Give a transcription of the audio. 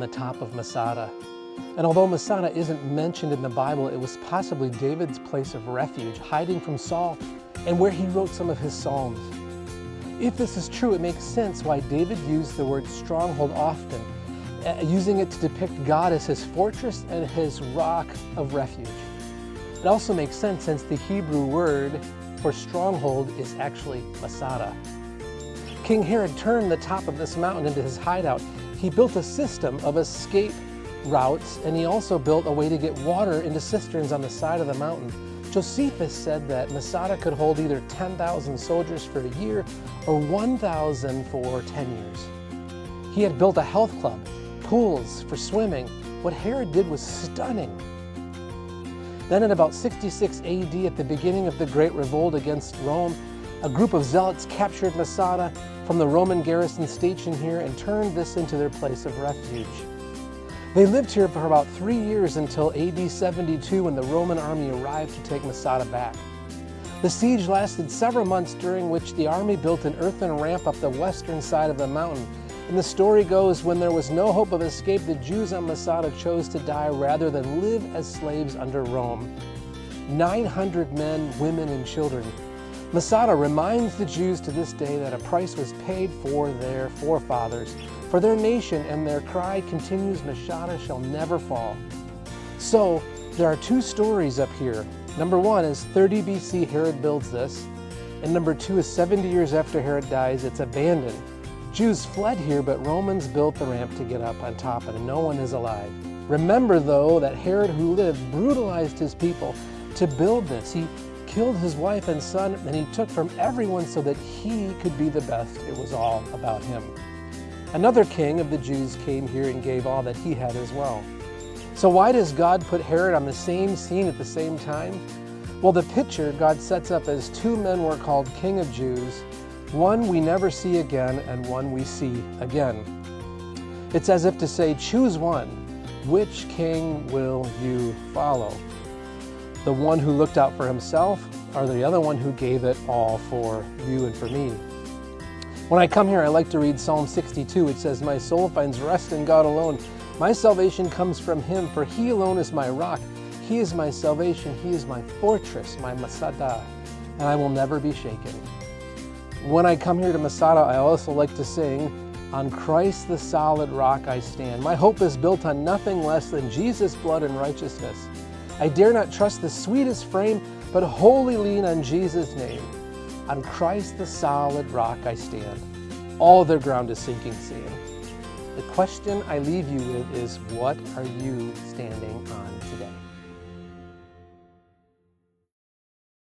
the top of Masada. And although Masada isn't mentioned in the Bible, it was possibly David's place of refuge, hiding from Saul, and where he wrote some of his Psalms. If this is true, it makes sense why David used the word stronghold often, using it to depict God as his fortress and his rock of refuge. It also makes sense since the Hebrew word for stronghold is actually Masada. King Herod turned the top of this mountain into his hideout. He built a system of escape routes, and he also built a way to get water into cisterns on the side of the mountain. Josephus said that Masada could hold either 10,000 soldiers for a year or 1,000 for 10 years. He had built a health club, pools for swimming. What Herod did was stunning. Then in about 66 AD, at the beginning of the Great Revolt against Rome, a group of zealots captured Masada from the Roman garrison stationed here and turned this into their place of refuge. They lived here for about 3 years until AD 72 when the Roman army arrived to take Masada back. The siege lasted several months, during which the army built an earthen ramp up the western side of the mountain. And the story goes, when there was no hope of escape, the Jews on Masada chose to die rather than live as slaves under Rome. 900 men, women, and children. Masada reminds the Jews to this day that a price was paid for their forefathers, for their nation, and their cry continues, Masada shall never fall. So, there are two stories up here. Number one is 30 BC, Herod builds this, and number two is 70 years after Herod dies, it's abandoned. Jews fled here, but Romans built the ramp to get up on top, and no one is alive. Remember, though, that Herod, who lived, brutalized his people to build this. He killed his wife and son, and he took from everyone so that he could be the best. It was all about him. Another king of the Jews came here and gave all that he had as well. So why does God put Herod on the same scene at the same time? Well, the picture God sets up as two men were called king of Jews, one we never see again and one we see again. It's as if to say, choose one. Which king will you follow? The one who looked out for himself, or the other one who gave it all for you and for me? When I come here, I like to read Psalm 62. It says, my soul finds rest in God alone. My salvation comes from him, for he alone is my rock. He is my salvation. He is my fortress, my Masada, and I will never be shaken. When I come here to Masada, I also like to sing, on Christ the solid rock I stand. My hope is built on nothing less than Jesus' blood and righteousness. I dare not trust the sweetest frame, but wholly lean on Jesus' name. On Christ the solid rock I stand. All their ground is sinking sand. The question I leave you with is, what are you standing on today?